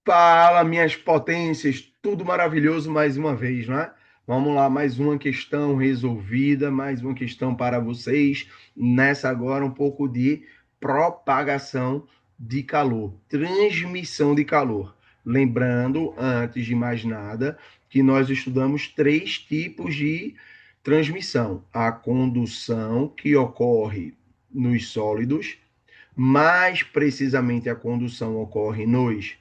Fala, minhas potências, tudo maravilhoso mais uma vez, não é? Vamos lá, mais uma questão resolvida, mais uma questão para vocês. Nessa agora, um pouco de propagação de calor, transmissão de calor. Lembrando, antes de mais nada, que nós estudamos três tipos de transmissão: a condução, que ocorre nos sólidos, mais precisamente a condução ocorre nos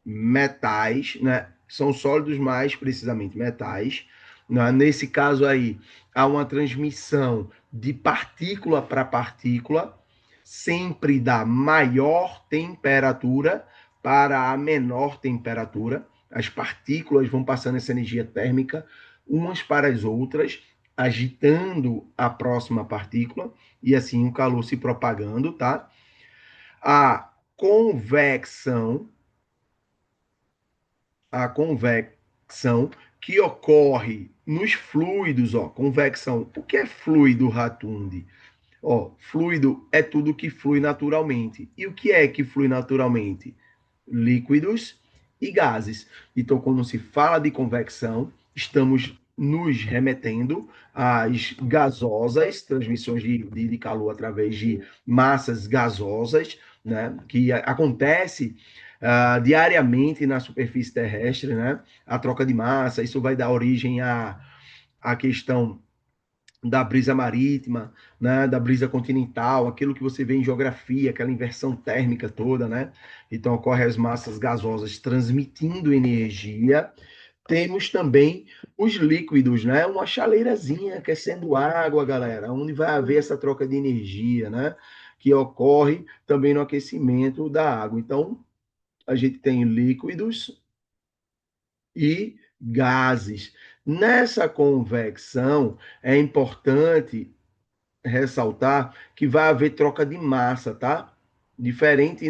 metais, né? São sólidos mais precisamente metais. Né? Nesse caso aí, há uma transmissão de partícula para partícula, sempre da maior temperatura para a menor temperatura. As partículas vão passando essa energia térmica umas para as outras, agitando a próxima partícula e assim o calor se propagando, tá? A convecção a convecção que ocorre nos fluidos, ó, convecção. O que é fluido, Ratundi? Ó, fluido é tudo que flui naturalmente. E o que é que flui naturalmente? Líquidos e gases. Então, quando se fala de convecção, estamos nos remetendo às gasosas, transmissões de calor através de massas gasosas, né, que acontece diariamente na superfície terrestre, né, a troca de massa, isso vai dar origem à questão da brisa marítima, né, da brisa continental, aquilo que você vê em geografia, aquela inversão térmica toda, né? Então ocorre as massas gasosas transmitindo energia. Temos também os líquidos, né? Uma chaleirazinha aquecendo água, galera, onde vai haver essa troca de energia, né? Que ocorre também no aquecimento da água. Então, a gente tem líquidos e gases. Nessa convecção, é importante ressaltar que vai haver troca de massa, tá? Diferente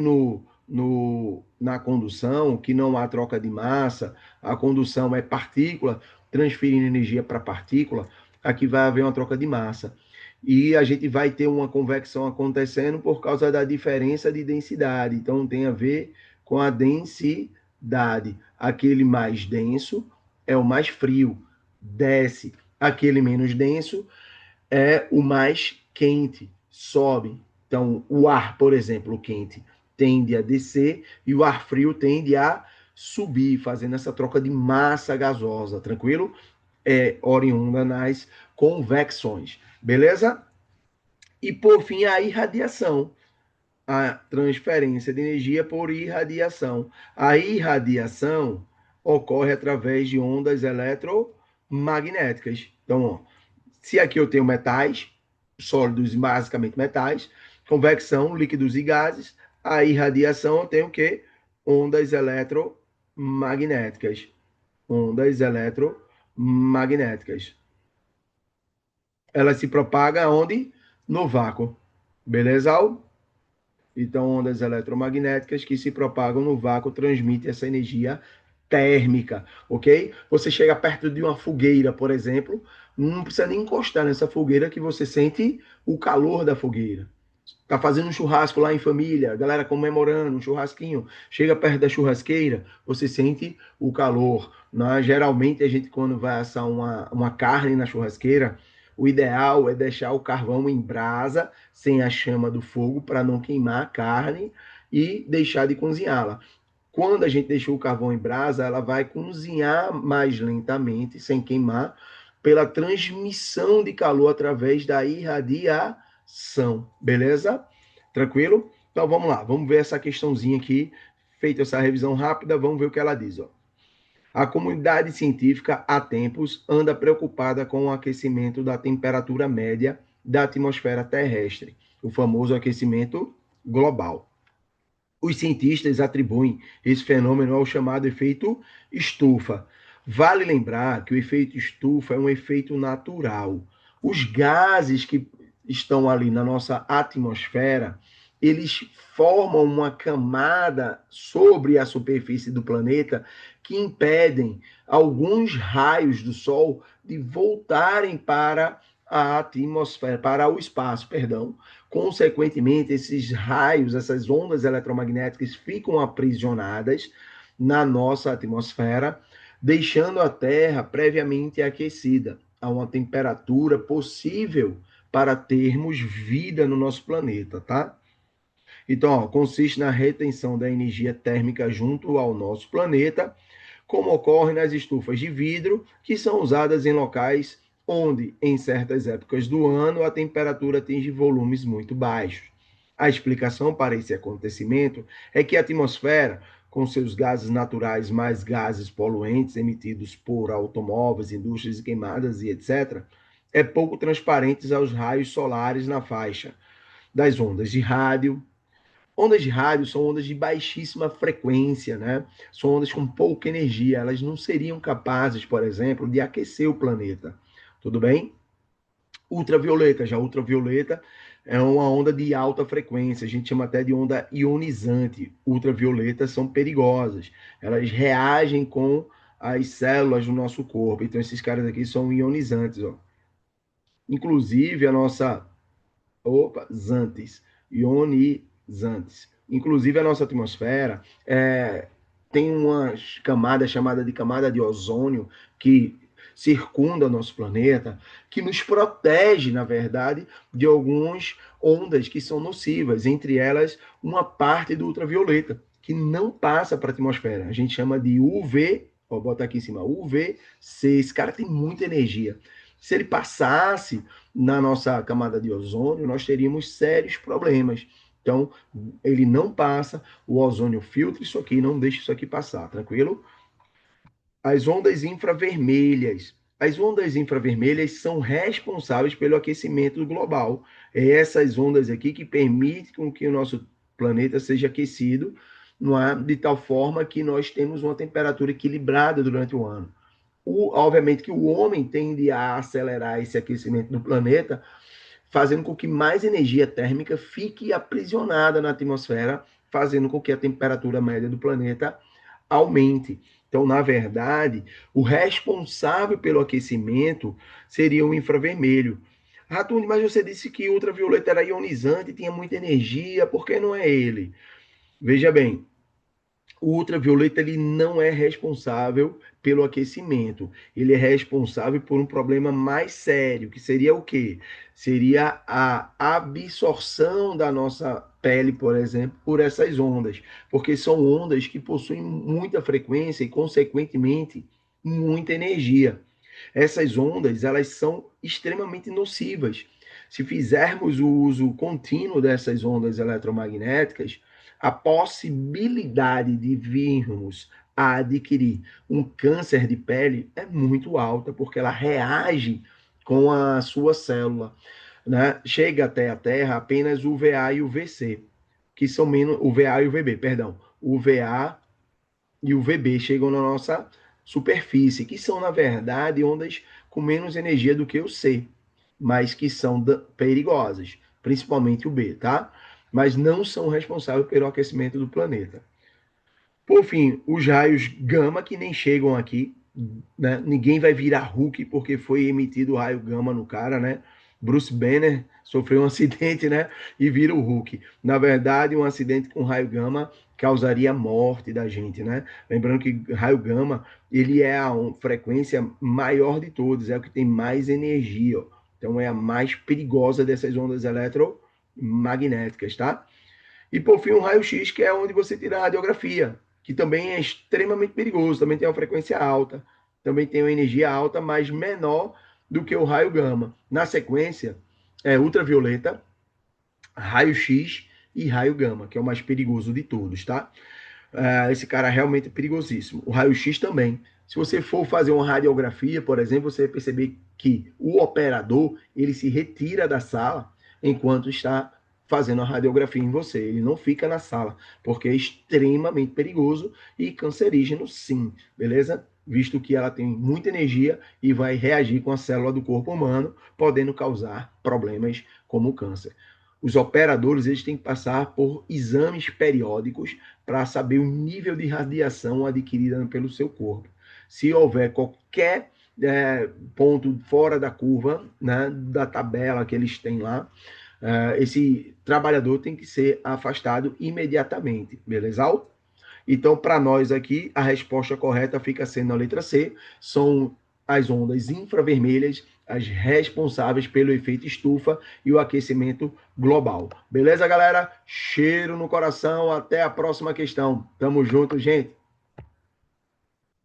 na condução, que não há troca de massa, a condução é partícula transferindo energia para partícula, aqui vai haver uma troca de massa. E a gente vai ter uma convecção acontecendo por causa da diferença de densidade. Então, tem a ver com a densidade. Aquele mais denso é o mais frio, desce. Aquele menos denso é o mais quente, sobe. Então, o ar, por exemplo, o quente, tende a descer e o ar frio tende a subir, fazendo essa troca de massa gasosa, tranquilo? É oriunda nas convecções, beleza? E por fim, a irradiação, a transferência de energia por irradiação. A irradiação ocorre através de ondas eletromagnéticas. Então, ó, se aqui eu tenho metais, sólidos e basicamente metais, convecção, líquidos e gases, a irradiação eu tenho o quê? Ondas eletromagnéticas. Ondas eletromagnéticas. Ela se propaga onde? No vácuo. Beleza, Al? Então, ondas eletromagnéticas que se propagam no vácuo transmitem essa energia térmica, ok? Você chega perto de uma fogueira, por exemplo, não precisa nem encostar nessa fogueira que você sente o calor da fogueira. Tá fazendo um churrasco lá em família, a galera comemorando um churrasquinho, chega perto da churrasqueira, você sente o calor. Né? Geralmente a gente quando vai assar uma carne na churrasqueira, o ideal é deixar o carvão em brasa, sem a chama do fogo, para não queimar a carne e deixar de cozinhá-la. Quando a gente deixou o carvão em brasa, ela vai cozinhar mais lentamente, sem queimar, pela transmissão de calor através da irradiação. Beleza? Tranquilo? Então vamos lá, vamos ver essa questãozinha aqui. Feita essa revisão rápida, vamos ver o que ela diz. Ó. A comunidade científica, há tempos, anda preocupada com o aquecimento da temperatura média da atmosfera terrestre, o famoso aquecimento global. Os cientistas atribuem esse fenômeno ao chamado efeito estufa. Vale lembrar que o efeito estufa é um efeito natural. Os gases que estão ali na nossa atmosfera, eles formam uma camada sobre a superfície do planeta que impedem alguns raios do Sol de voltarem para a atmosfera, para o espaço, perdão. Consequentemente, esses raios, essas ondas eletromagnéticas ficam aprisionadas na nossa atmosfera, deixando a Terra previamente aquecida a uma temperatura possível para termos vida no nosso planeta, tá? Então, ó, consiste na retenção da energia térmica junto ao nosso planeta, como ocorre nas estufas de vidro, que são usadas em locais onde, em certas épocas do ano, a temperatura atinge volumes muito baixos. A explicação para esse acontecimento é que a atmosfera, com seus gases naturais mais gases poluentes emitidos por automóveis, indústrias queimadas e etc., é pouco transparente aos raios solares na faixa das ondas de rádio. Ondas de rádio são ondas de baixíssima frequência, né? São ondas com pouca energia. Elas não seriam capazes, por exemplo, de aquecer o planeta. Tudo bem? Ultravioleta. Já ultravioleta é uma onda de alta frequência. A gente chama até de onda ionizante. Ultravioletas são perigosas. Elas reagem com as células do nosso corpo. Então, esses caras aqui são ionizantes, ó. Inclusive, a nossa zantes, ionizantes. Inclusive, a nossa atmosfera tem uma camada chamada de camada de ozônio que circunda o nosso planeta, que nos protege, na verdade, de algumas ondas que são nocivas, entre elas uma parte do ultravioleta, que não passa para a atmosfera. A gente chama de UV, vou botar aqui em cima, UVC. Esse cara tem muita energia. Se ele passasse na nossa camada de ozônio, nós teríamos sérios problemas. Então, ele não passa, o ozônio filtra isso aqui, não deixa isso aqui passar, tranquilo? As ondas infravermelhas. As ondas infravermelhas são responsáveis pelo aquecimento global. É essas ondas aqui que permitem que o nosso planeta seja aquecido, não é? De tal forma que nós temos uma temperatura equilibrada durante o ano. Obviamente que o homem tende a acelerar esse aquecimento do planeta, fazendo com que mais energia térmica fique aprisionada na atmosfera, fazendo com que a temperatura média do planeta aumente. Então, na verdade, o responsável pelo aquecimento seria o infravermelho. Ratundi, mas você disse que o ultravioleta era ionizante, tinha muita energia, por que não é ele? Veja bem, o ultravioleta ele não é responsável pelo aquecimento. Ele é responsável por um problema mais sério, que seria o quê? Seria a absorção da nossa pele, por exemplo, por essas ondas, porque são ondas que possuem muita frequência e, consequentemente, muita energia. Essas ondas, elas são extremamente nocivas. Se fizermos o uso contínuo dessas ondas eletromagnéticas, a possibilidade de virmos a adquirir um câncer de pele é muito alta, porque ela reage com a sua célula, né? Chega até a Terra apenas o VA e o VC, que são menos o VA e o VB, perdão. O VA e o VB chegam na nossa superfície, que são, na verdade, ondas com menos energia do que o C, mas que são perigosas, principalmente o B, tá? Mas não são responsáveis pelo aquecimento do planeta. Por fim, os raios gama que nem chegam aqui, né? Ninguém vai virar Hulk porque foi emitido raio gama no cara, né? Bruce Banner sofreu um acidente, né? E vira o Hulk. Na verdade, um acidente com raio gama causaria a morte da gente, né? Lembrando que raio gama, ele é a frequência maior de todos, é o que tem mais energia, ó. Então é a mais perigosa dessas ondas eletromagnéticas, tá? E por fim, o raio-x, que é onde você tira a radiografia, que também é extremamente perigoso, também tem uma frequência alta, também tem uma energia alta, mas menor do que o raio gama. Na sequência, é ultravioleta, raio-x e raio gama, que é o mais perigoso de todos, tá? Esse cara é realmente perigosíssimo. O raio-x também. Se você for fazer uma radiografia, por exemplo, você vai perceber que o operador ele se retira da sala enquanto está fazendo a radiografia em você. Ele não fica na sala, porque é extremamente perigoso e cancerígeno, sim, beleza? Visto que ela tem muita energia e vai reagir com a célula do corpo humano, podendo causar problemas como o câncer. Os operadores eles têm que passar por exames periódicos para saber o nível de radiação adquirida pelo seu corpo. Se houver qualquer ponto fora da curva, né, da tabela que eles têm lá, esse trabalhador tem que ser afastado imediatamente, beleza? Então, para nós aqui, a resposta correta fica sendo a letra C, são as ondas infravermelhas, as responsáveis pelo efeito estufa e o aquecimento global. Beleza, galera? Cheiro no coração, até a próxima questão. Tamo junto, gente.